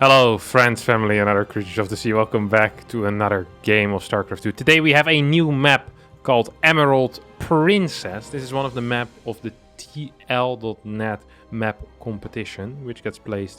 Hello friends, family and other creatures of the sea. Welcome back to another game of StarCraft 2. Today we have a new map called Emerald Princess. This is one of the map of the TL.net map competition, which gets played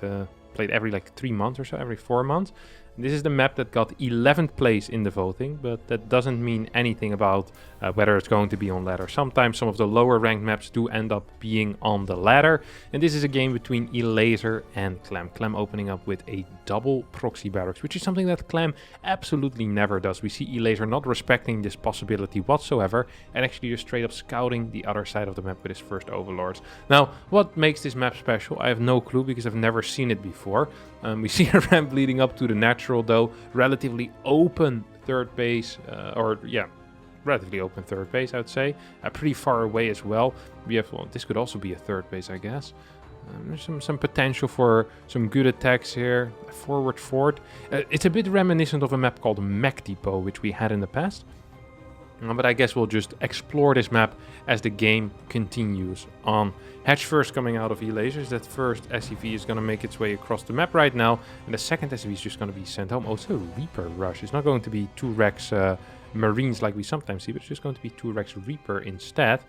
every 3 months or so, every 4 months. This is the map that got 11th place in the voting, but that doesn't mean anything about whether it's going to be on ladder. Sometimes some of the lower ranked maps do end up being on the ladder. And this is a game between Elazer and Clem. Clem opening up with a double proxy barracks, which is something that Clem absolutely never does. We see Elazer not respecting this possibility whatsoever and actually just straight up scouting the other side of the map with his first overlords. Now, what makes this map special? I have no clue because I've never seen it before. We see a ramp leading up to the natural though, relatively open third base, relatively open third base I would say, pretty far away as well. We have, well, this could also be a third base I guess. There's some potential for some good attacks here, forward fort. It's a bit reminiscent of a map called Mech Depot, which we had in the past. But I guess we'll just explore this map as the game continues on. Hatch first coming out of Elazer. That first SCV is going to make its way across the map right now. And the second SCV is just going to be sent home. Oh, it's a Reaper rush. It's not going to be 2 Rex Marines like we sometimes see, but it's just going to be 2 Rex Reaper instead.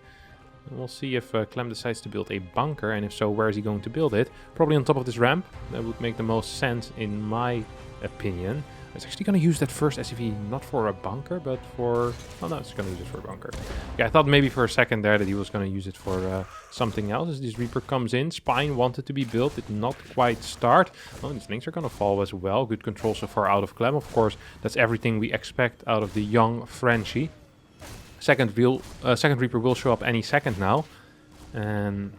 And we'll see if Clem decides to build a bunker. And if so, where is he going to build it? Probably on top of this ramp. That would make the most sense in my opinion. It's actually going to use that first SCV not for a bunker, but for... Oh no, it's going to use it for a bunker. Yeah, I thought maybe for a second there that he was going to use it for something else. As this Reaper comes in, Spine wanted to be built, did not quite start. Oh, these links are going to fall as well. Good control so far out of Clem. Of course, that's everything we expect out of the young Frenchie. Second Reaper will show up any second now. And...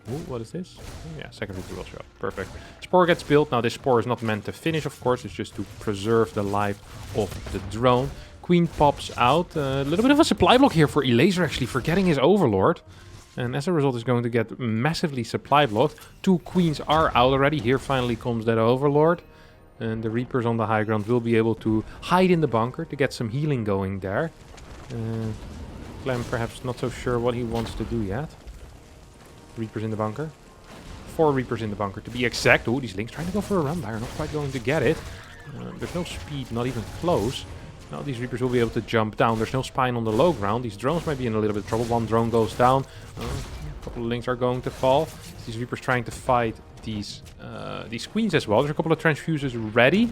Ooh, what is this? Oh, yeah, second Reaper will show up. Perfect. Spore gets built. Now, this Spore is not meant to finish, of course. It's just to preserve the life of the drone. Queen pops out. A little bit of a supply block here for Elazer, actually, for getting his Overlord. And as a result, is going to get massively supply blocked. 2 Queens are out already. Here finally comes that Overlord. And the Reapers on the high ground will be able to hide in the bunker to get some healing going there. Clem perhaps not so sure what he wants to do yet. Reapers in the bunker. 4 Reapers in the bunker to be exact. Oh, these links trying to go for a run there. Not quite going to get it. There's no speed, not even close. Now these Reapers will be able to jump down. There's no Spine on the low ground. These drones might be in a little bit of trouble. 1 drone goes down. A couple of links are going to fall. These Reapers trying to fight these Queens as well. There's a couple of transfuses ready.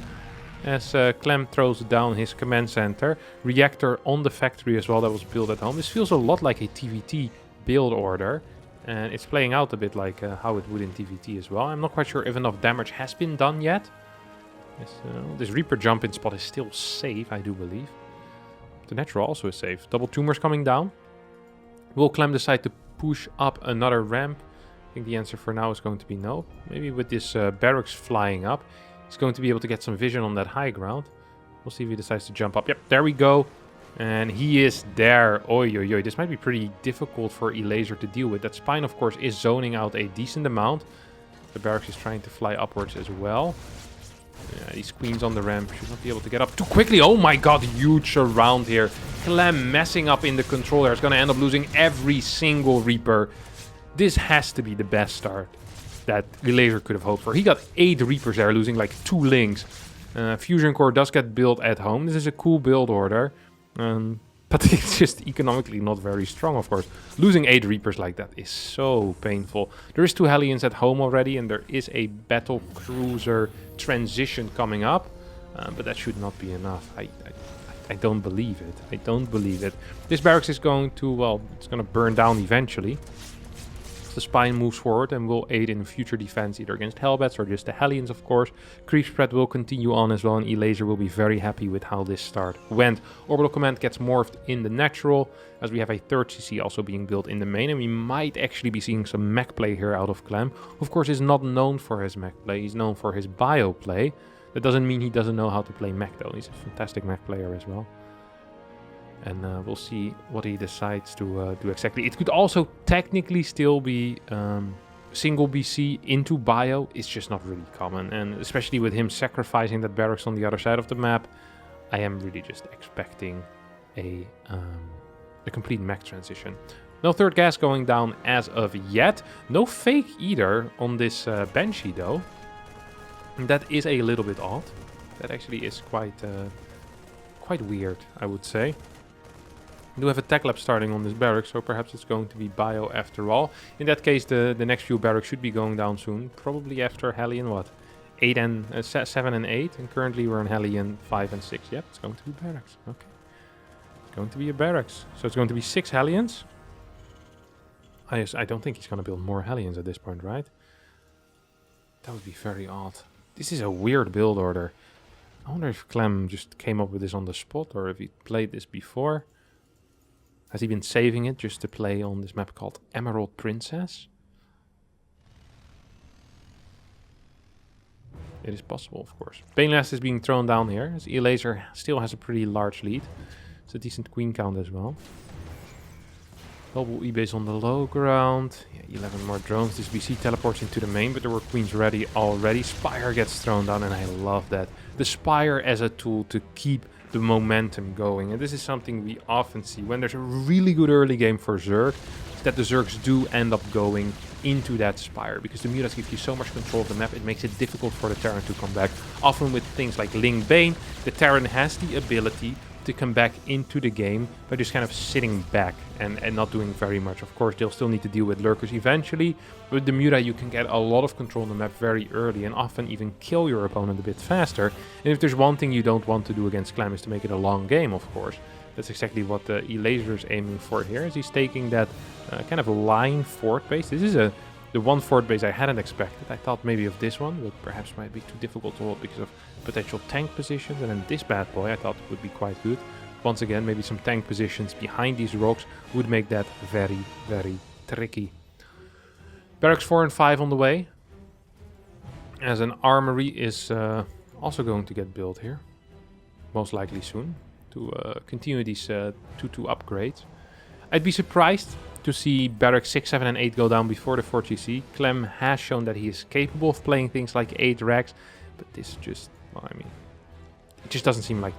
As Clem throws down his command center. Reactor on the factory as well that was built at home. This feels a lot like a TVT build order. And it's playing out a bit like how it would in TVT as well. I'm not quite sure if enough damage has been done yet. Yes, this Reaper jump-in spot is still safe, I do believe. The natural also is safe. Double tumors coming down. Will Clem decide to push up another ramp? I think the answer for now is going to be no. Maybe with this barracks flying up, he's going to be able to get some vision on that high ground. We'll see if he decides to jump up. Yep, there we go. And he is there. Oi, oi, oi. This might be pretty difficult for Elazer to deal with. That Spine, of course, is zoning out a decent amount. The barracks is trying to fly upwards as well. Yeah, these Queens on the ramp should not be able to get up too quickly. Oh my god, huge surround here. Clem messing up in the controller. Is going to end up losing every single Reaper. This has to be the best start that Elazer could have hoped for. He got 8 Reapers there, losing like 2 links. Fusion Core does get built at home. This is a cool build order. But it's just economically not very strong, of course. Losing 8 Reapers like that is so painful. There is 2 Hellions at home already, and there is a battle cruiser transition coming up. But that should not be enough. I don't believe it. I don't believe it. This barracks is going to, well, it's going to burn down eventually. The Spine moves forward and will aid in future defense either against Hellbats or just the Hellions, of course. Creep spread will continue on as well, and Elazer will be very happy with how this start went. Orbital Command gets morphed in the natural, as we have a 3rd CC also being built in the main, and we might actually be seeing some mech play here out of Clem. Of course, he's not known for his mech play, he's known for his bio play. That doesn't mean he doesn't know how to play mech though, he's a fantastic mech player as well. And we'll see what he decides to do exactly. It could also technically still be single BC into bio. It's just not really common. And especially with him sacrificing that barracks on the other side of the map, I am really just expecting a complete mech transition. No 3rd gas going down as of yet. No fake either on this Banshee though. And that is a little bit odd. That actually is quite weird, I would say. We do have a tech lab starting on this barrack, so perhaps it's going to be bio after all. In that case, the next few barracks should be going down soon. Probably after Hellion, what? 7 and 8, and currently we're in Hellion 5 and 6. Yep, it's going to be barracks. Okay. It's going to be a barracks. So it's going to be 6 Hellions. I don't think he's going to build more Hellions at this point, right? That would be very odd. This is a weird build order. I wonder if Clem just came up with this on the spot, or if he played this before. Has he been saving it just to play on this map called Emerald Princess? It is possible, of course. Banelast is being thrown down here, as Elazer still has a pretty large lead. It's a decent queen count as well. Double E-base on the low ground. Yeah, 11 more drones. This BC teleports into the main, but there were queens ready already. Spire gets thrown down, and I love that. The Spire as a tool to keep the momentum going. And this is something we often see when there's a really good early game for Zerg, that the Zergs do end up going into that Spire, because the Mutas give you so much control of the map, it makes it difficult for the Terran to come back. Often with things like Ling Bane, the Terran has the ability to come back into the game by just kind of sitting back and not doing very much. Of course, they'll still need to deal with lurkers eventually. With the Muta, you can get a lot of control on the map very early and often even kill your opponent a bit faster. And if there's one thing you don't want to do against Clem is to make it a long game, of course. That's exactly what the Elazer is aiming for here, as he's taking that kind of line fort base. This is the one fort base I hadn't expected. I thought maybe of this one, but perhaps might be too difficult to hold because of potential tank positions. And then this bad boy I thought would be quite good. Once again, maybe some tank positions behind these rocks would make that very, very tricky. Barracks 4 and 5 on the way, as an armory is also going to get built here, most likely soon, to continue these 2-2 upgrades. I'd be surprised to see Barracks 6, 7 and 8 go down before the 4GC. Clem has shown that he is capable of playing things like 8 racks, but this just, well, I mean, it just doesn't seem like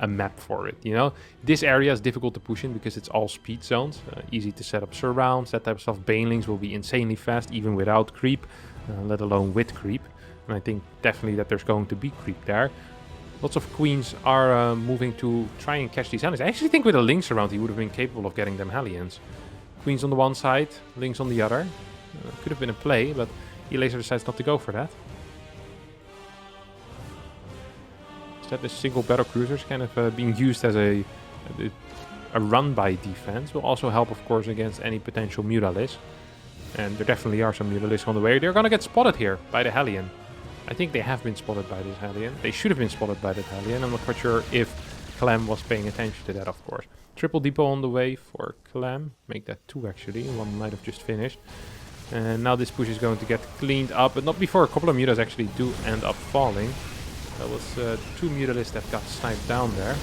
a map for it, you know? This area is difficult to push in because it's all speed zones, easy to set up surrounds, that type of stuff. Banelings will be insanely fast even without creep, let alone with creep. And I think definitely that there's going to be creep there. Lots of queens are moving to try and catch these Hellions. I actually think with a Lynx around he would have been capable of getting them Hellions. Queens on the one side, Lynx on the other. Could have been a play, but Elazer decides not to go for that. Instead, the single battle cruisers kind of being used as a run-by defense will also help, of course, against any potential Mutalisk. And there definitely are some Mutalisks on the way. They're going to get spotted here by the Hellion. I think they have been spotted by this Hellion. They should have been spotted by that Hellion. I'm not quite sure if Clem was paying attention to that, of course. Triple depot on the way for Clem. Make that 2 actually. One might have just finished. And now this push is going to get cleaned up, but not before a couple of Mutas actually do end up falling. That was 2 Mutalisks that got sniped down there.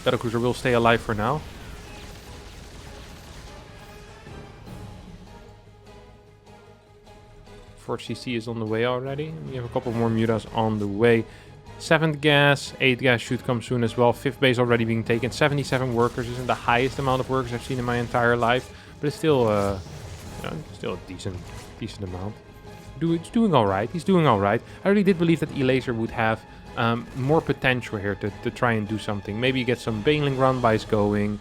Battlecruiser will stay alive for now. Fort CC is on the way already. We have a couple more Mutas on the way. 7th gas, 8th gas should come soon as well. 5th base already being taken. 77 workers isn't the highest amount of workers I've seen in my entire life, but it's still, still a decent amount. It's doing all right. He's doing all right. I really did believe that Elazer would have more potential here to try and do something. Maybe get some Baneling run-bys going.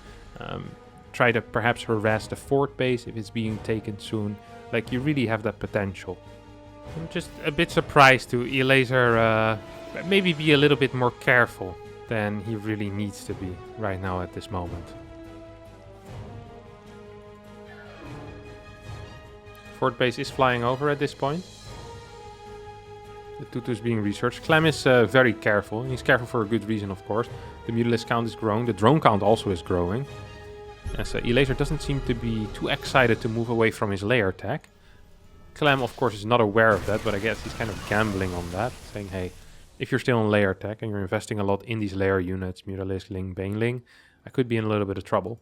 Try to perhaps harass the fort base if it's being taken soon. Like, you really have that potential. I'm just a bit surprised to Elazer maybe be a little bit more careful than he really needs to be right now at this moment. Fort base is flying over at this point. The tutu is being researched. Clem is very careful. He's careful for a good reason, of course. The Mutalisk count is growing. The drone count also is growing. As Elazer doesn't seem to be too excited to move away from his layer tech. Clem, of course, is not aware of that, but I guess he's kind of gambling on that, saying, hey, if you're still on layer tech and you're investing a lot in these layer units, Mutalisk, Ling, Baneling, I could be in a little bit of trouble.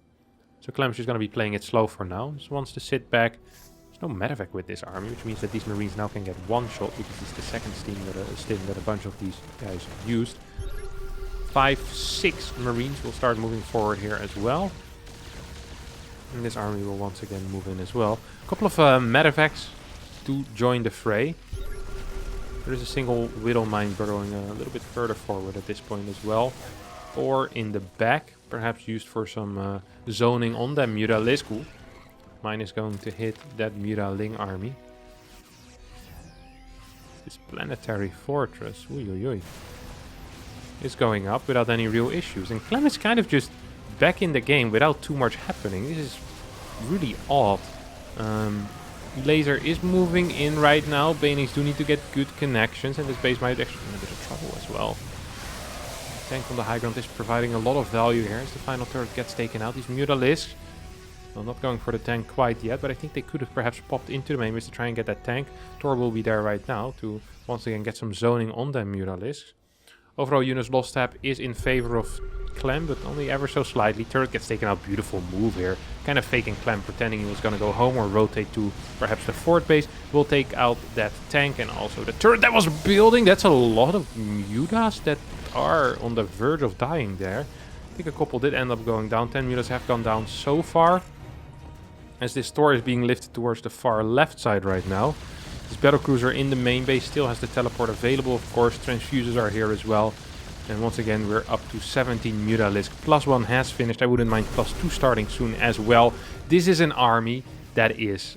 So Clem's just going to be playing it slow for now. Just wants to sit back. There's no medevac with this army, which means that these Marines now can get one shot, because it's the second stim that a bunch of these guys used. 5, 6 Marines will start moving forward here as well. And this army will once again move in as well. A couple of medevacs to join the fray. There is a single Widow Mine burrowing a little bit further forward at this point as well. Or in the back, perhaps used for some zoning on that Muta-ling. Ooh, mine is going to hit that Muta-ling army. This planetary fortress, is going up without any real issues. And Clem is kind of just back in the game without too much happening. This is really odd. Elazer is moving in right now. Banings do need to get good connections, and this base might actually be in a bit of trouble as well. Tank on the high ground is providing a lot of value here as the final turret gets taken out. These Muta-lings, well, not going for the tank quite yet, but I think they could have perhaps popped into the main base to try and get that tank. Thor will be there right now to once again get some zoning on them Muta-lings. Overall, units lost tab is in favor of Clem, but only ever so slightly. Turret gets taken out. Beautiful move here. Kind of faking Clem, pretending he was going to go home or rotate to perhaps the fort base. Will take out that tank and also the turret that was building. That's a lot of Mutas that are on the verge of dying there. I think a couple did end up going down. 10 Mutas have gone down so far. As this Thor is being lifted towards the far left side right now. This battlecruiser in the main base still has the teleport available, of course. Transfuses are here as well. And once again, we're up to 17 Muta-ling. +1 has finished. I wouldn't mind +2 starting soon as well. This is an army that is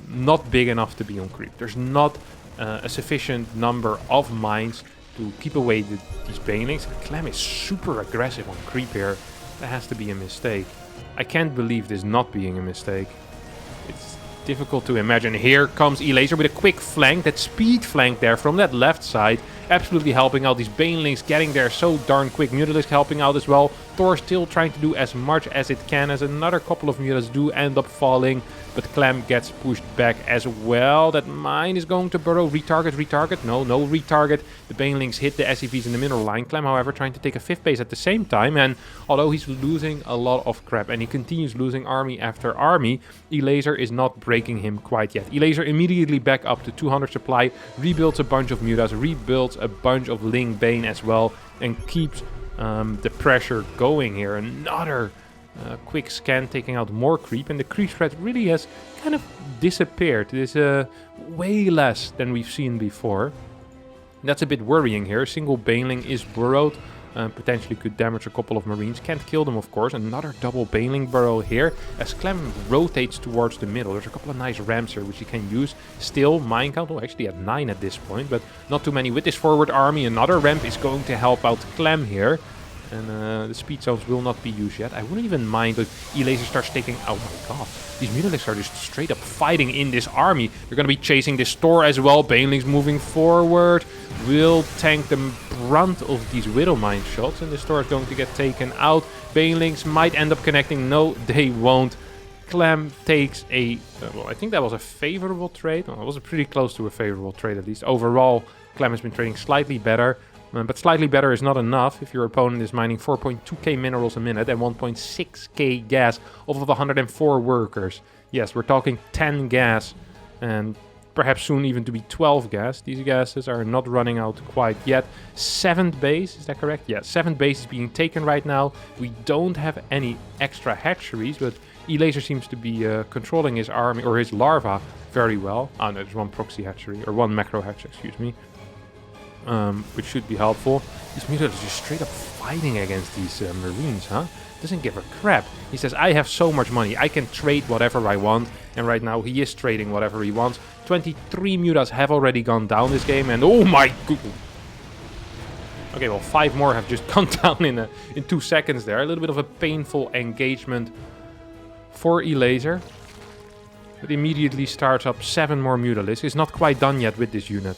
not big enough to be on creep. There's not a sufficient number of mines to keep away these banelings. Clem is super aggressive on creep here. That has to be a mistake. I can't believe this not being a mistake. It's difficult to imagine. Here comes Elazer with a quick flank, that speed flank there from that left side. Absolutely helping out. These banelings getting there so darn quick. Muta-ling helping out as well. Thor still trying to do as much as it can, as another couple of Mutas do end up falling. But Clem gets pushed back as well. That mine is going to burrow. Retarget, retarget. No retarget. The banelings hit the SCVs in the middle line. Clem, however, trying to take a 5th base at the same time. And although he's losing a lot of crap and he continues losing army after army, Elazer is not breaking him quite yet. Elazer immediately back up to 200 supply. Rebuilds a bunch of Mutas. Rebuilds a bunch of Ling Bane as well. And keeps the pressure going here. Another quick scan taking out more creep, and the creep threat really has kind of disappeared. It is way less than we've seen before. That's a bit worrying here. Single baneling is burrowed, potentially could damage a couple of marines. Can't kill them, of course. Another double baneling burrow here as Clem rotates towards the middle. There's a couple of nice ramps here which he can use. Still, mine count, actually at 9 at this point, but not too many with this forward army. Another ramp is going to help out Clem here. And the speed zones will not be used yet. I wouldn't even mind if Elazer starts taking... Oh my god. These Muta-lings are just straight up fighting in this army. They're going to be chasing this Thor as well. Banelings moving forward. Will tank the brunt of these Widow Mine shots. And this Thor is going to get taken out. Banelings might end up connecting. No, they won't. Clem takes a... well, I think that was a favorable trade. Well, it was pretty close to a favorable trade at least. Overall, Clem has been trading slightly better. But slightly better is not enough if your opponent is mining 4.2k minerals a minute and 1.6k gas off of 104 workers. Yes, we're talking 10 gas and perhaps soon even to be 12 gas. These gases are not running out quite yet. 7th base, is that correct? Yeah, 7th base is being taken right now. We don't have any extra hatcheries, but Elazer seems to be controlling his army or his larva very well. Oh no, there's one proxy hatchery, or one macro hatch, excuse me. Which should be helpful. These Mutas are just straight up fighting against these marines, huh? Doesn't give a crap. He says, I have so much money, I can trade whatever I want. And right now he is trading whatever he wants. 23 Mutas have already gone down this game, and oh my goodness. Okay, well 5 more have just gone down in 2 seconds there. A little bit of a painful engagement for Elazer. But immediately starts up 7 more Muta-lings. He's not quite done yet with this unit.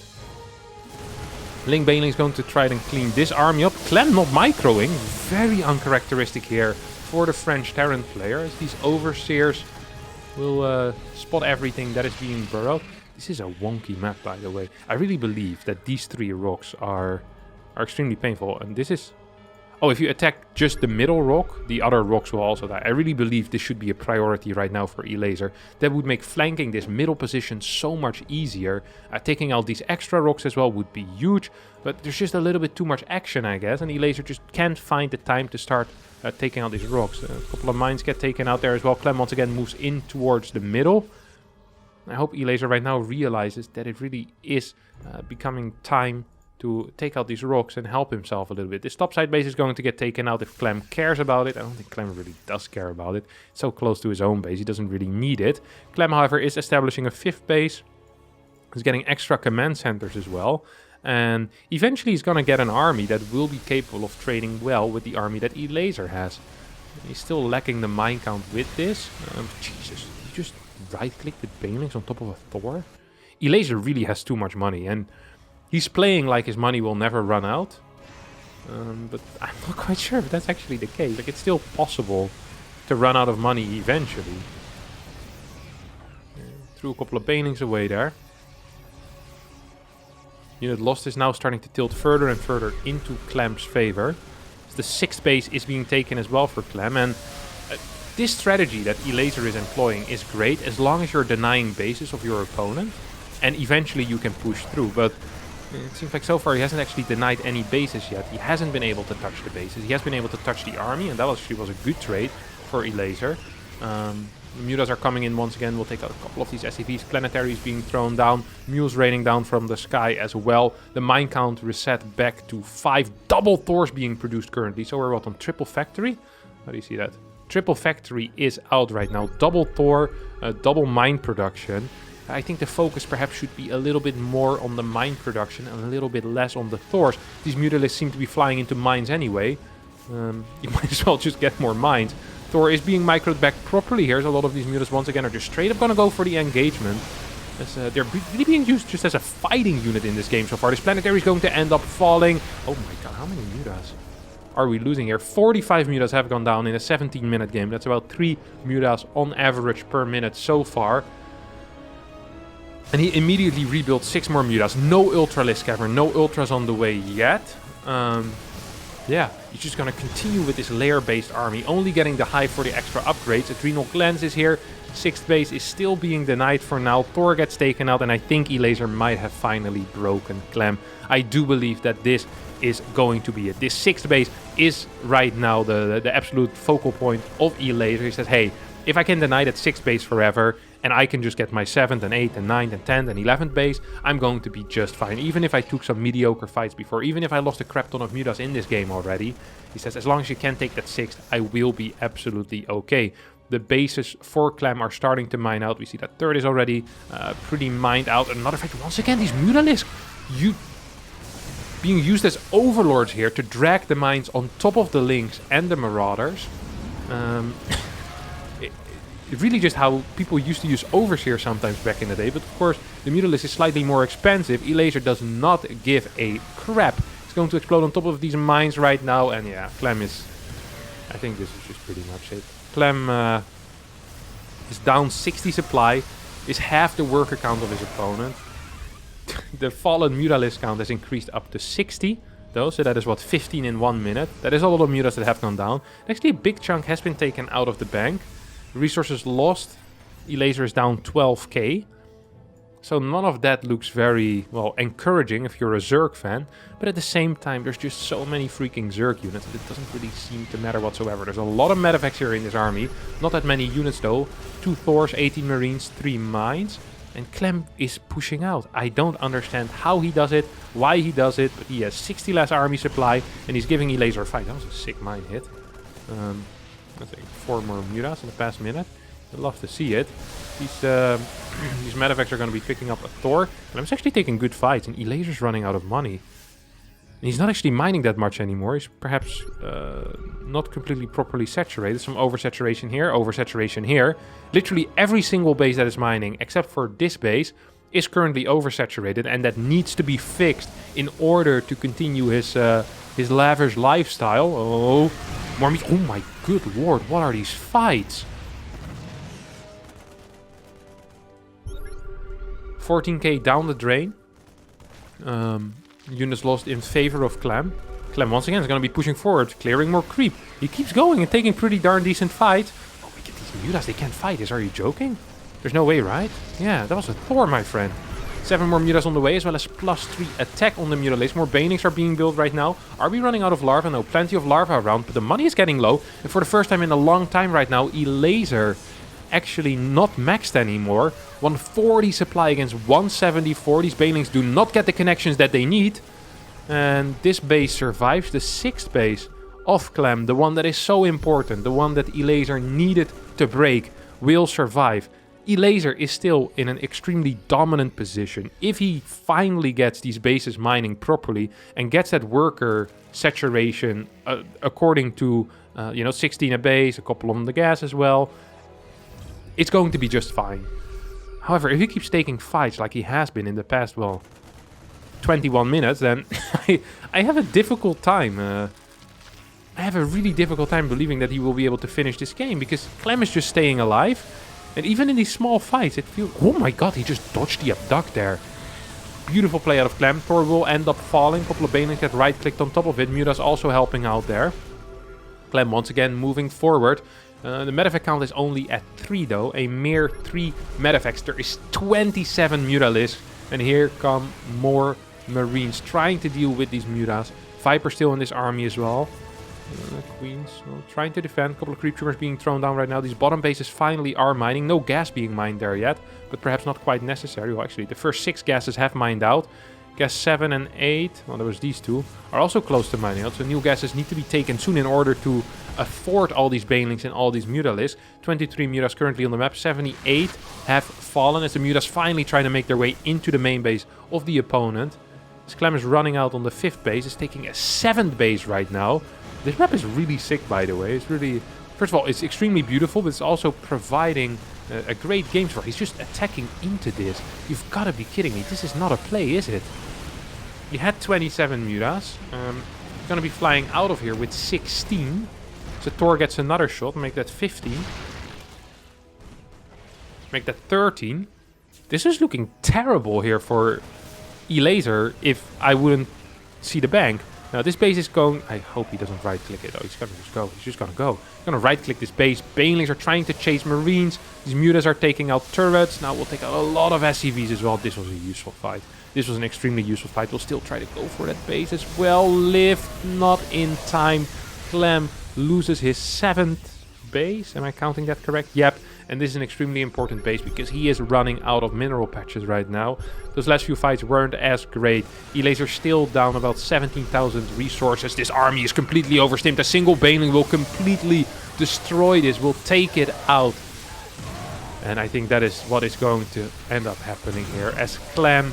Ling Baneling is going to try and clean this army up. Clem not microing. Very uncharacteristic here for the French Terran player, as these overseers will spot everything that is being burrowed. This is a wonky map, by the way. I really believe that these 3 rocks are extremely painful. And this is... Oh, if you attack just the middle rock, the other rocks will also die. I really believe this should be a priority right now for Elazer. That would make flanking this middle position so much easier. Taking out these extra rocks as well would be huge. But there's just a little bit too much action, I guess. And Elazer just can't find the time to start taking out these rocks. A couple of mines get taken out there as well. Clem once again moves in towards the middle. I hope Elazer right now realizes that it really is becoming time to take out these rocks and help himself a little bit. This topside base is going to get taken out if Clem cares about it. I don't think Clem really does care about it. It's so close to his own base, he doesn't really need it. Clem, however, is establishing a 5th base. He's getting extra command centers as well. And eventually he's going to get an army that will be capable of trading well with the army that Elazer has. He's still lacking the mine count with this. Jesus, you just right-click with banelings on top of a Thor? Elazer really has too much money, and he's playing like his money will never run out. But I'm not quite sure if that's actually the case. Like, it's still possible to run out of money eventually. Threw a couple of banelings away there. Unit lost is now starting to tilt further and further into Clem's favor. The 6th base is being taken as well for Clem, and this strategy that Elazer is employing is great as long as you're denying bases of your opponent, and eventually you can push through. But it seems like so far he hasn't actually denied any bases yet. He hasn't been able to touch the bases. He has been able to touch the army, and that actually was a good trade for Elazer. The Mutas are coming in once again. We'll take out a couple of these SCVs. Planetaries being thrown down. Mules raining down from the sky as well. The mine count reset back to 5. Double Thors being produced currently. So we're what, on triple factory? How do you see that? Triple factory is out right now. Double Thor, double mine production. I think the focus perhaps should be a little bit more on the mine production and a little bit less on the Thors. These Mutalisks seem to be flying into mines anyway. You might as well just get more mines. Thor is being microed back properly here. So a lot of these Mutas once again are just straight up going to go for the engagement. As, they're really being used just as a fighting unit in this game so far. This planetary is going to end up falling. Oh my god, how many Mutas are we losing here? 45 Mutas have gone down in a 17-minute game. That's about 3 Mutas on average per minute so far. And he immediately rebuilt 6 more Mutas. No Ultralisk ever. No Ultras on the way yet. Yeah, he's just going to continue with this layer-based army, only getting the hive for the extra upgrades. Adrenal Glands is here. 6th base is still being denied for now. Thor gets taken out, and I think Elazer might have finally broken Clem. I do believe that this is going to be it. This 6th base is right now the absolute focal point of Elazer. He says, hey, if I can deny that 6th base forever, and I can just get my 7th and 8th and 9th and 10th and 11th base, I'm going to be just fine. Even if I took some mediocre fights before, even if I lost a crap ton of Mutas in this game already, he says, as long as you can take that 6th, I will be absolutely okay. The bases for Clem are starting to mine out. We see that 3rd is already pretty mined out. Another fact, once again, these Mutalisks being used as overlords here to drag the mines on top of the Lynx and the Marauders. Really just how people used to use Overseer sometimes back in the day. But of course, the Mutalisk is slightly more expensive. Elazer does not give a crap. It's going to explode on top of these mines right now. And yeah, Clem is... I think this is just pretty much it. Clem is down 60 supply. Is half the worker count of his opponent. The fallen Mutalisk count has increased up to 60. Though, so that is what, 15 in 1 minute. That is a lot of Mutas that have gone down. Actually, a big chunk has been taken out of the bank. Resources lost. Elazer is down 12k. So none of that looks very, well, encouraging if you're a Zerg fan. But at the same time, there's just so many freaking Zerg units that it doesn't really seem to matter whatsoever. There's a lot of medevacs here in this army. Not that many units though. 2 Thors, 18 Marines, 3 Mines. And Clem is pushing out. I don't understand how he does it, why he does it. But he has 60 less army supply and he's giving Elazer a fight. That was a sick mine hit. I think 4 more Mutas in the past minute. I'd love to see it. These medevacs are going to be picking up a Thor. And I'm actually taking good fights. And Elazer's running out of money. And he's not actually mining that much anymore. He's perhaps not completely properly saturated. Some oversaturation here, oversaturation here. Literally every single base that is mining, except for this base, is currently oversaturated. And that needs to be fixed in order to continue his lavish lifestyle. Oh, more meat. Oh my good lord, what are these fights? 14k down the drain. Units lost in favor of Clem. Clem once again is going to be pushing forward, clearing more creep. He keeps going and taking pretty darn decent fights. Oh, we get these Mutas, they can't fight. Are you joking? There's no way, right? Yeah, that was a Thor, my friend. 7 more Mutas on the way, as well as +3 attack on the Mutalisks. More Banings are being built right now. Are we running out of larva? No, plenty of larva around, but the money is getting low. And for the first time in a long time right now, Elazer actually not maxed anymore. 140 supply against 174. These banelings do not get the connections that they need. And this base survives. The 6th base of Clem, the one that is so important, the one that Elazer needed to break, will survive. Elazer is still in an extremely dominant position. If he finally gets these bases mining properly and gets that worker saturation according to, 16 a base, a couple on the gas as well, it's going to be just fine. However, if he keeps taking fights like he has been in the past, 21 minutes, then I have a difficult time. I have a really difficult time believing that he will be able to finish this game, because Clem is just staying alive. And even in these small fights, it feels... Oh my god, he just dodged the abduct there. Beautiful play out of Clem. Thor will end up falling. A couple of banelings get right-clicked on top of it. Muta's also helping out there. Clem once again moving forward. The medevac count is only at 3 though. A mere 3 medevacs. There is 27 Mutalisks. And here come more Marines trying to deal with these Mutas. Viper still in this army as well. Queens trying to defend. A couple of creep tumors being thrown down right now. These bottom bases finally are mining. No gas being mined there yet, but perhaps not quite necessary. Well, actually, the first 6 gases have mined out. Gas 7 and 8, well, there was these 2, are also close to mining out. So new gases need to be taken soon in order to afford all these banelings and all these Mutalisks. 23 Mutas currently on the map. 78 have fallen as the Mutas finally try to make their way into the main base of the opponent. This Clem is running out on the 5th base. It's taking a 7th base right now. This map is really sick, by the way. It's really... First of all, it's extremely beautiful, but it's also providing a great game for. He's just attacking into this. You've got to be kidding me. This is not a play, is it? He had 27 Mutas. He's going to be flying out of here with 16. So Thor gets another shot. Make that 15. Make that 13. This is looking terrible here for Elazer if I wouldn't see the bank. Now this base is going... I hope he doesn't right-click it. Oh, he's going to just go. He's just going to go. He's going to right-click this base. Banelings are trying to chase Marines. These Mutas are taking out turrets. Now we'll take out a lot of SCVs as well. This was a useful fight. This was an extremely useful fight. We'll still try to go for that base as well. Lift not in time. Clem loses his 7th base. Am I counting that correct? Yep. And this is an extremely important base because he is running out of mineral patches right now. Those last few fights weren't as great. Elazer still down about 17,000 resources. This army is completely overstimmed. A single baneling will completely destroy this, will take it out. And I think that is what is going to end up happening here. As Clem,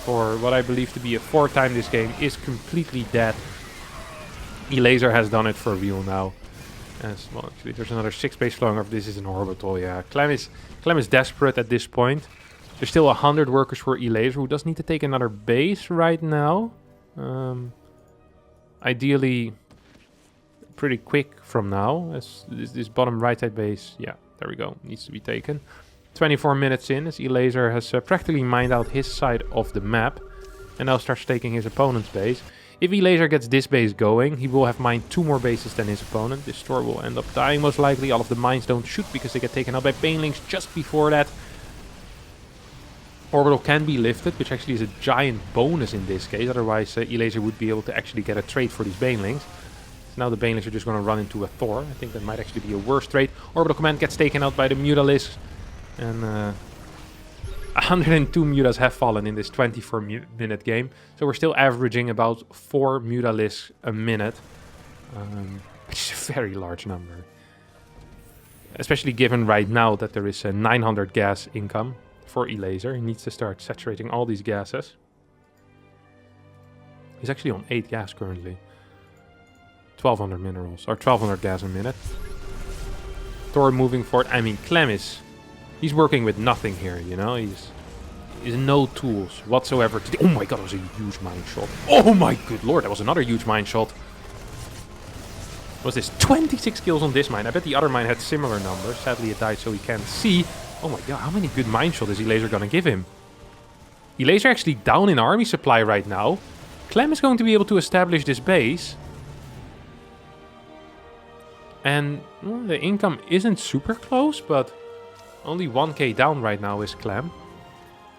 for what I believe to be a 4th time this game, is completely dead. Elazer has done it for real now. As well, actually, there's another 6 base flowing over. This is an orbital, yeah. Clem is desperate at this point. There's still 100 workers for Elazer, who does need to take another base right now. Ideally, pretty quick from now. As this bottom right side base, yeah, there we go, needs to be taken. 24 minutes in, as Elazer has practically mined out his side of the map. And now starts taking his opponent's base. If Elazer gets this base going, he will have mined 2 more bases than his opponent. This store will end up dying most likely. All of the mines don't shoot because they get taken out by banelings just before that. Orbital can be lifted, which actually is a giant bonus in this case. Otherwise, Elazer would be able to actually get a trade for these banelings. So now the banelings are just going to run into a Thor. I think that might actually be a worse trade. Orbital command gets taken out by the Mutalisks. And 102 Mutas have fallen in this 24-minute game. So we're still averaging about 4 Mutalisks a minute. Which is a very large number. Especially given right now that there is a 900 gas income for Elazer. He needs to start saturating all these gases. He's actually on 8 gas currently. 1200 minerals, or 1200 gas a minute. Thor moving forward. I mean, Clem is... He's working with nothing here, you know? He's no tools whatsoever. Oh my god, that was a huge mine shot. Oh my good lord, that was another huge mine shot. What was this? 26 kills on this mine. I bet the other mine had similar numbers. Sadly, it died so he can't see. Oh my god, how many good mine shots is Elazer gonna give him? Elazer actually down in army supply right now. Clem is going to be able to establish this base. And well, the income isn't super close, but... Only 1k down right now is Clem.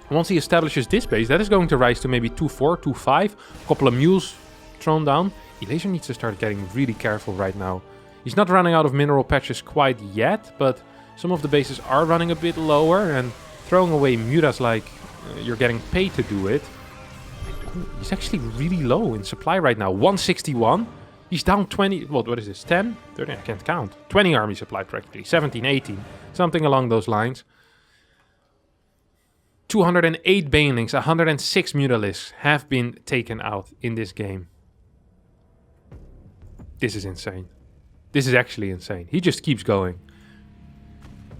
Once he establishes this base, that is going to rise to maybe 2-4, 2-5. A couple of mules thrown down. Elazer needs to start getting really careful right now. He's not running out of mineral patches quite yet, but Some of the bases are running a bit lower, and throwing away mutas like you're getting paid to do it. Ooh, he's actually really low in supply right now. 161. He's down 20. What is this? 10? 13? I can't count. 20 army supply practically. 17, 18. Something along those lines. 208 banelings, 106 mutalisks have been taken out in this game. This is insane. This is actually insane. He just keeps going.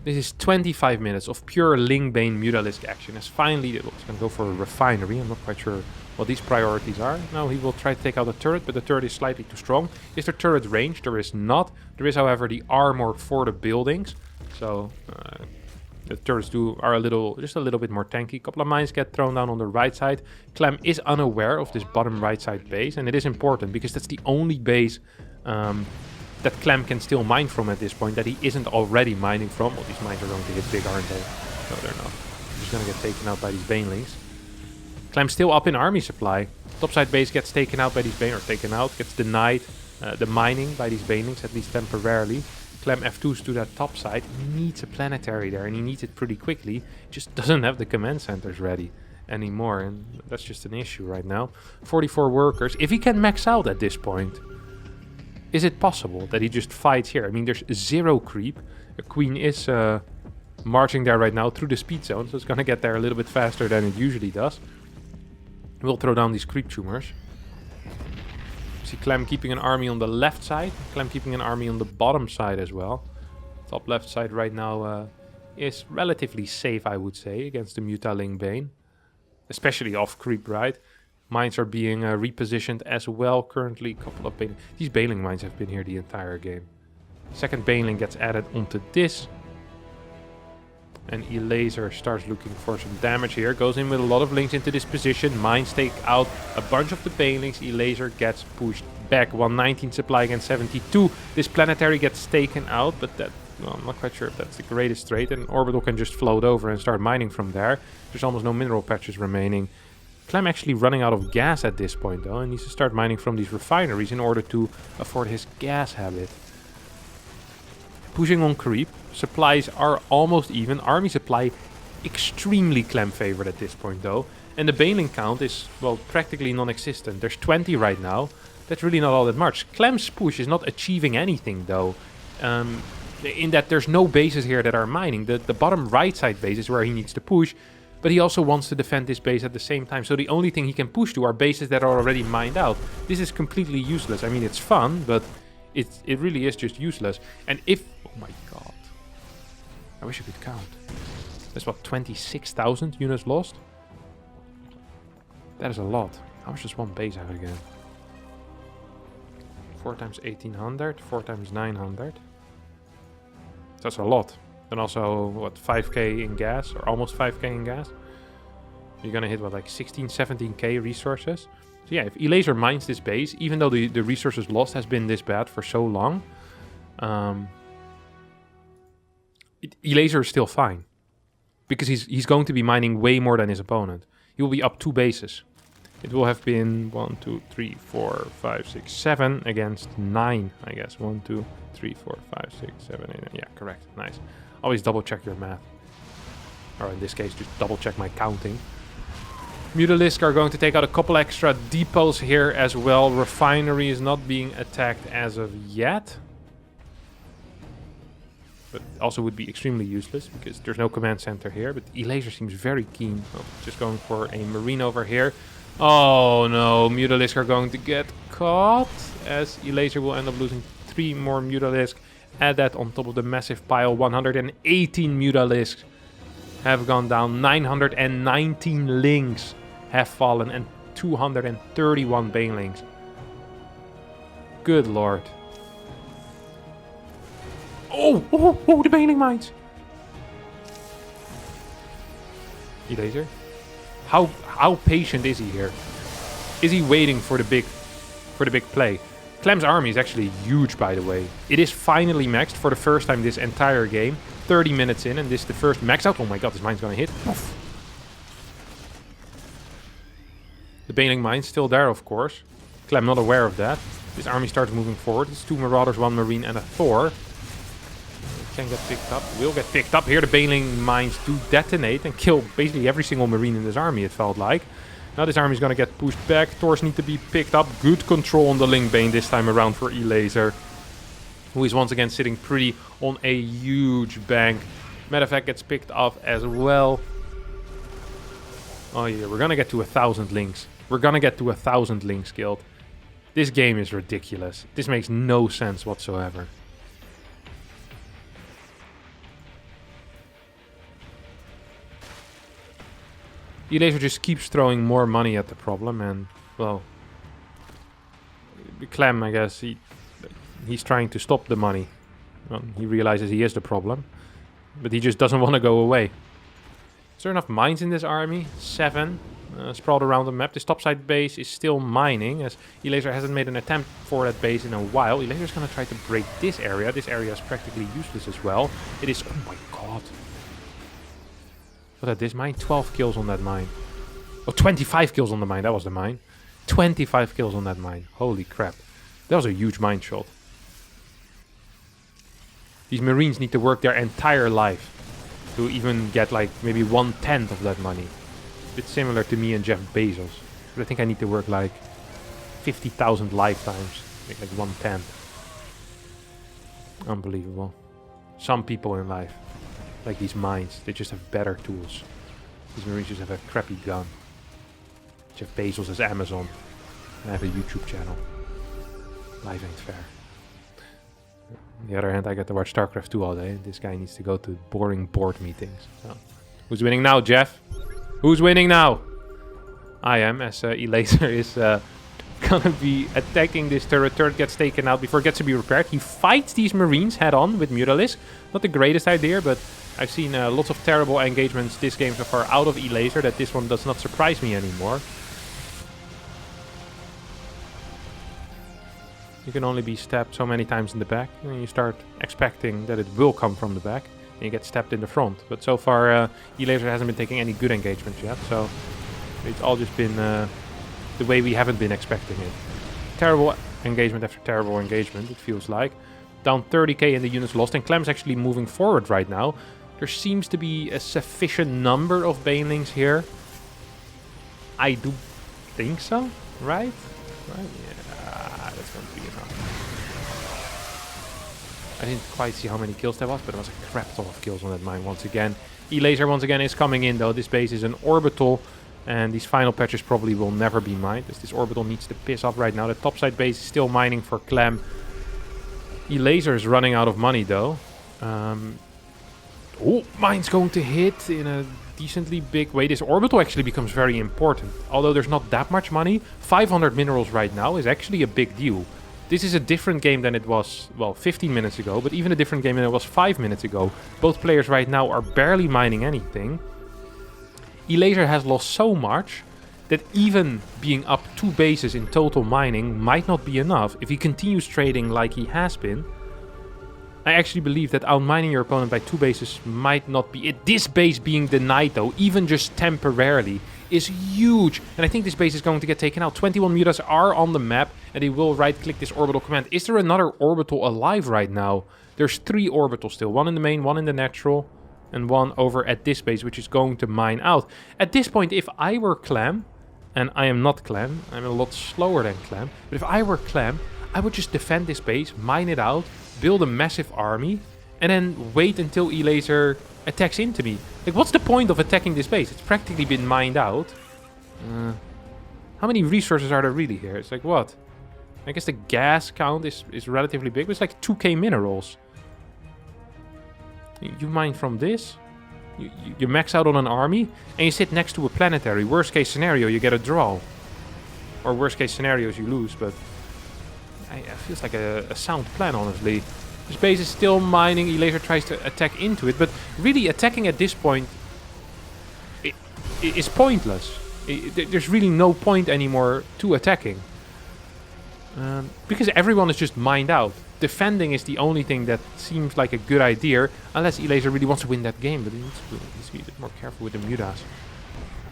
This is 25 minutes of pure Ling Bane Mutalisk action. As finally, he's going to go for a refinery. I'm not quite sure what these priorities are. Now he will try to take out the turret, but the turret is slightly too strong. Is there turret range? There is not. There is, however, the armor for the buildings. So the turrets are just a little bit more tanky. A couple of mines get thrown down on the right side. Clem is unaware of this bottom right side base, and it is important because that's the only base that Clem can still mine from at this point that he isn't already mining from. Well, these mines are going to hit big, aren't they? No, they're not. They're just going to get taken out by these banelings. Clem's still up in army supply. Topside base gets taken out by these gets denied the mining by these banelings, at least temporarily. Clem F2s to that top side. He needs a planetary there, and he needs it pretty quickly. He just doesn't have the command centers ready anymore, and that's just an issue right now. 44 workers. If he can max out at this point, is it possible that he just fights here? I mean, there's 0 creep. The queen is marching there right now through the speed zone, so it's going to get there a little bit faster than it usually does. We'll throw down these creep tumors. See Clem keeping an army on the left side. Clem keeping an army on the bottom side as well. Top left side right now is relatively safe, I would say, against the Muta-ling Bane. Especially off creep right. Mines are being repositioned as well currently. A couple of Baneling. These Baneling mines have been here the entire game. Second Baneling gets added onto this. And Elazer starts looking for some damage here. Goes in with a lot of links into this position. Mines take out a bunch of the Banelings. Elazer gets pushed back. 119 supply against 72. This planetary gets taken out, but well, I'm not quite sure if that's the greatest trade. And Orbital can just float over and start mining from there. There's almost no mineral patches remaining. Clem actually running out of gas at this point though, and needs to start mining from these refineries in order to afford his gas habit. Pushing on creep. Supplies are almost even. Army supply extremely Clem favored at this point though. And the Baneling count is, well, practically non-existent. There's 20 right now. That's really not all that much. Clem's push is not achieving anything though. In that there's no bases here that are mining. The bottom right side base is where he needs to push. But he also wants to defend this base at the same time. So the only thing he can push to are bases that are already mined out. This is completely useless. I mean, it's fun, but it really is just useless. And if... Oh my god. I wish I could count. That's what, 26,000 units lost? That is a lot. How much does one base have again? 4 times 1800, 4 times 900. That's a lot. And also, what, 5k in gas, or almost 5k in gas? You're gonna hit, what, like 16, 17k resources? So yeah, if Elazer mines this base, even though the resources lost has been this bad for so long, Elazer is still fine. Because he's going to be mining way more than his opponent. He will be up 2 bases. It will have been 1, 2, 3, 4, 5, 6, 7 against 9, I guess. 1, 2, 3, 4, 5, 6, 7, 8, 9. Yeah, correct. Nice. Always double check your math. Or in this case, just double check my counting. Mutalisk are going to take out a couple extra depots here as well. Refinery is not being attacked as of yet. But also would be extremely useless because there's no command center here. But Elazer seems very keen. Oh, just going for a marine over here. Oh no, Mutalisk are going to get caught. As Elazer will end up losing 3 more Mutalisk. Add that on top of the massive pile. 118 Mutalisks have gone down. 919 Lings have fallen. And 231 Banelings. Good lord. Oh, the Baneling mines. Elazer? How patient is he here? Is he waiting for the big play? Clem's army is actually huge, by the way. It is finally maxed for the first time this entire game. 30 minutes in, and this is the first max out. Oh my god, this mine's gonna hit. Oof. The Baneling mine's still there, of course. Clem not aware of that. This army starts moving forward. It's 2 Marauders, 1 Marine, and a Thor. Can get picked up. Will get picked up. Here the baneling mines do detonate and kill basically every single marine in this army, it felt like. Now this army is going to get pushed back. Tors need to be picked up. Good control on the Ling Bane this time around for Elazer, who is once again sitting pretty on a huge bank. Matter of fact, gets picked up as well. Oh yeah, we're going to get to 1,000 links. We're going to get to 1,000 links killed. This game is ridiculous. This makes no sense whatsoever. Elazer just keeps throwing more money at the problem, and, well, Clem, I guess, he's trying to stop the money. Well, he realizes he is the problem, but he just doesn't want to go away. Is there enough mines in this army? 7. Sprawled around the map. This topside base is still mining, as Elazer hasn't made an attempt for that base in a while. Elazer's going to try to break this area. This area is practically useless as well. It is... Oh my god. What at this mine? 12 kills on that mine. Oh, 25 kills on the mine. That was the mine. 25 kills on that mine. Holy crap. That was a huge mine shot. These marines need to work their entire life to even get like maybe 1/10 of that money. A bit similar to me and Jeff Bezos. But I think I need to work like 50,000 lifetimes. Make like 1/10. Unbelievable. Some people in life, like these mines, they just have better tools. These marines just have a crappy gun. Jeff Bezos has Amazon. And I have a YouTube channel. Life ain't fair. On the other hand, I get to watch StarCraft 2 all day, and this guy needs to go to boring board meetings. So, who's winning now, Jeff? Who's winning now? I am, as Elazer is gonna be attacking this turret. Turret gets taken out before it gets to be repaired. He fights these marines head-on with Muta-ling. Not the greatest idea, but I've seen lots of terrible engagements this game so far out of Elazer, that this one does not surprise me anymore. You can only be stabbed so many times in the back, and you start expecting that it will come from the back, and you get stabbed in the front. But so far, Elazer hasn't been taking any good engagements yet, so it's all just been the way we haven't been expecting it. Terrible engagement after terrible engagement, it feels like. Down 30k in the units lost, and Clem's actually moving forward right now. There seems to be a sufficient number of banelings here. I do think so, right? Right? Yeah, that's going to be enough. I didn't quite see how many kills there was, but it was a crap ton of kills on that mine once again. Elazer once again is coming in though. This base is an orbital, and these final patches probably will never be mined, as this orbital needs to piss off right now. The topside base is still mining for Clem. Elazer is running out of money though. Oh, mine's going to hit in a decently big way. This orbital actually becomes very important. Although there's not that much money, 500 minerals right now is actually a big deal. This is a different game than it was, well, 15 minutes ago, but even a different game than it was 5 minutes ago. Both players right now are barely mining anything. Elazer has lost so much that even being up 2 bases in total mining might not be enough if he continues trading like he has been. I actually believe that outmining your opponent by 2 bases might not be it. This base being denied though, even just temporarily, is huge. And I think this base is going to get taken out. 21 mutas are on the map, and they will right-click this orbital command. Is there another orbital alive right now? There's 3 orbitals still. 1 in the main, 1 in the natural, and 1 over at this base, which is going to mine out. At this point, if I were Clem, and I am not Clem, I'm a lot slower than Clem, but if I were Clem, I would just defend this base, mine it out, build a massive army, and then wait until Elazer attacks into me. Like, what's the point of attacking this base? It's practically been mined out. How many resources are there really here? It's like, what? I guess the gas count is relatively big, but it's like 2k minerals. You mine from this, you max out on an army, and you sit next to a planetary. Worst case scenario, you get a draw. Or worst case scenarios, you lose, but it feels like a sound plan, honestly. This base is still mining. Elazer tries to attack into it, but really attacking at this point is pointless. There's really no point anymore to attacking. Because everyone is just mined out. Defending is the only thing that seems like a good idea, unless Elazer really wants to win that game, but he needs to be a bit more careful with the mutas.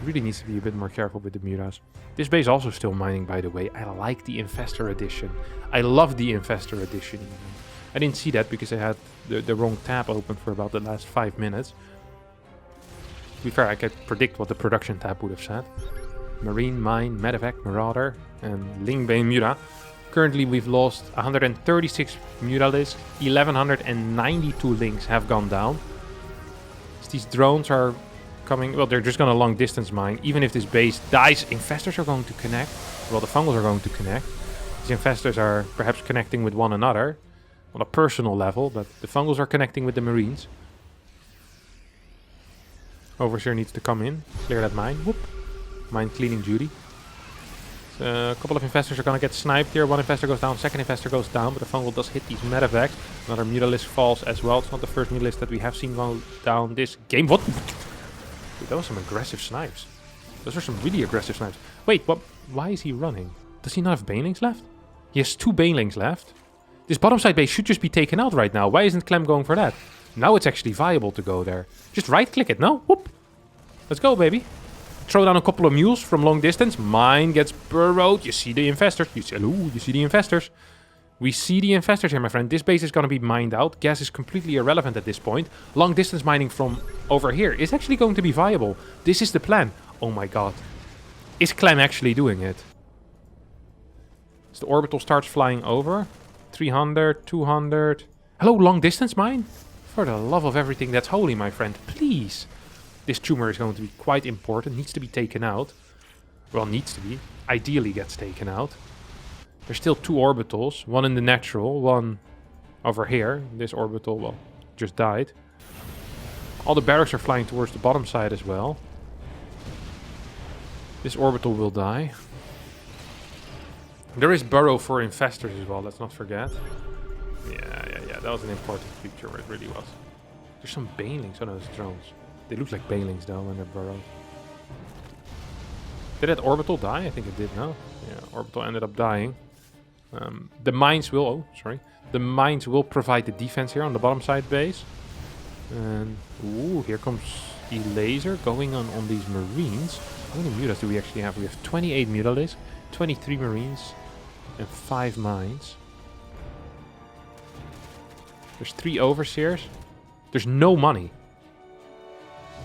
Really needs to be a bit more careful with the mutas. This base also still mining, by the way. I like the Infestor Edition. I love the Infestor Edition even. I didn't see that because I had the wrong tab open for about the last 5 minutes. To be fair, I could predict what the production tab would have said. Marine, Mine, Medevac, Marauder, and Ling, Bane, Muta. Currently, we've lost 136 Mutalisks, 1192 Lings have gone down. These drones are coming, well, they're just going to long distance mine. Even if this base dies, infestors are going to connect. Well, the fungals are going to connect. These infestors are perhaps connecting with one another on a personal level, but the fungals are connecting with the marines. Overseer needs to come in, clear that mine. Whoop. Mine cleaning duty. A couple of infestors are going to get sniped here. One infestor goes down, second infestor goes down, but the fungal does hit these medevacs. Another Mutalisk falls as well. It's not the first Mutalisk that we have seen go down this game. What? Dude, that was some aggressive snipes. Those are some really aggressive snipes. Wait, what? Why is he running? Does he not have banelings left? He has 2 banelings left. This bottom side base should just be taken out right now. Why isn't Clem going for that? Now it's actually viable to go there. Just right click it, no? Whoop. Let's go, baby. Throw down a couple of mules from long distance. Mine gets burrowed. You see the infestors. You see the infestors. We see the infestors here, my friend. This base is going to be mined out. Gas is completely irrelevant at this point. Long distance mining from over here is actually going to be viable. This is the plan. Oh my god. Is Clem actually doing it? As the orbital starts flying over. 300, 200. Hello, long distance mine? For the love of everything that's holy, my friend. Please. This tumor is going to be quite important. Needs to be taken out. Well, needs to be. Ideally gets taken out. There's still 2 orbitals. One in the natural, one over here. This orbital, well, just died. All the barracks are flying towards the bottom side as well. This orbital will die. There is burrow for infestors as well, let's not forget. Yeah. That was an important feature, it really was. There's some banelings on those drones. They look like banelings though when they're burrowed. Did that orbital die? I think it did, no? Yeah, orbital ended up dying. The mines will... The mines will provide the defense here on the bottom side base. And... Ooh, here comes Elazer going on these marines. How many mutas do we actually have? We have 28 mutalisks, 23 marines, and 5 mines. There's 3 overseers. There's no money.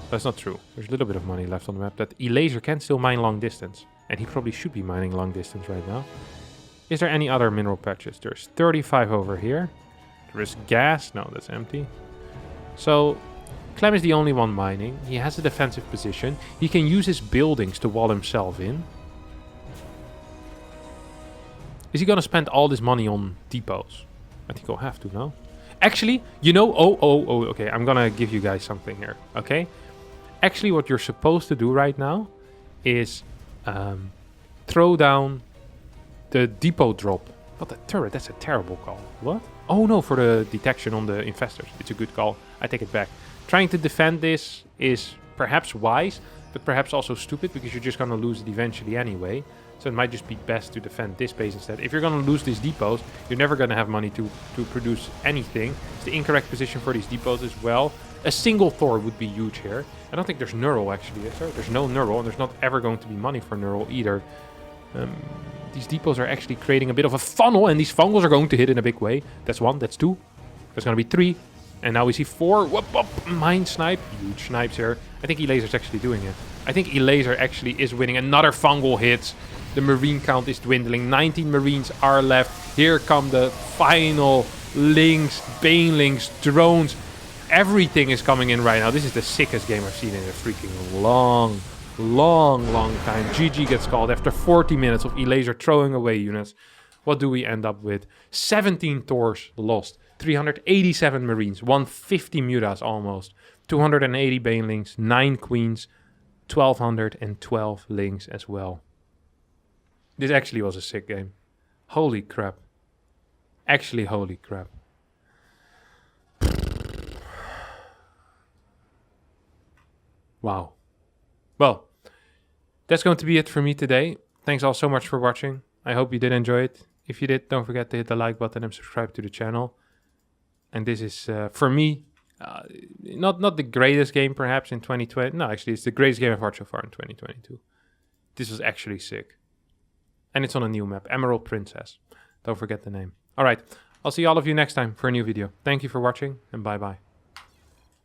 That's not true. There's a little bit of money left on the map. That Elazer can still mine long distance. And he probably should be mining long distance right now. Is there any other mineral patches? There's 35 over here. There is gas. No, that's empty. So, Clem is the only one mining. He has a defensive position. He can use his buildings to wall himself in. Is he going to spend all this money on depots? I think he'll have to, no? Actually, you know... okay. I'm going to give you guys something here, okay? Actually, what you're supposed to do right now is throw down the depot drop. Not the turret, that's a terrible call. What? Oh no, for the detection on the infestors. It's a good call. I take it back. Trying to defend this is perhaps wise, but perhaps also stupid because you're just going to lose it eventually anyway. So it might just be best to defend this base instead. If you're going to lose these depots, you're never going to have money to produce anything. It's the incorrect position for these depots as well. A single Thor would be huge here. I don't think there's neural actually, is there? There's no neural, and there's not ever going to be money for neural either. These depots are actually creating a bit of a funnel, and these fungals are going to hit in a big way. That's 1, that's 2. There's going to be 3. And now we see 4. Whoop, whoop. Mine snipe. Huge snipes here. I think Elazer's actually doing it. I think Elazer actually is winning. Another fungal hits. The marine count is dwindling. 19 marines are left. Here come the final lings, banelings, drones. Everything is coming in right now. This is the sickest game I've seen in a freaking long time. GG gets called after 40 minutes of Elazer throwing away units. What do we end up with? 17 Thors lost. 387 marines. 150 mutas almost. 280 banelings. 9 queens. 1212 lings as well. This actually was a sick game. Holy crap. Actually, holy crap. Wow. Well, that's going to be it for me today. Thanks all so much for watching. I hope you did enjoy it. If you did, don't forget to hit the like button and subscribe to the channel. And this is, for me, not the greatest game perhaps in 2020. No, actually, it's the greatest game I've watched so far in 2022. This was actually sick. And it's on a new map, Emerald Princess. Don't forget the name. All right. I'll see all of you next time for a new video. Thank you for watching, and bye-bye.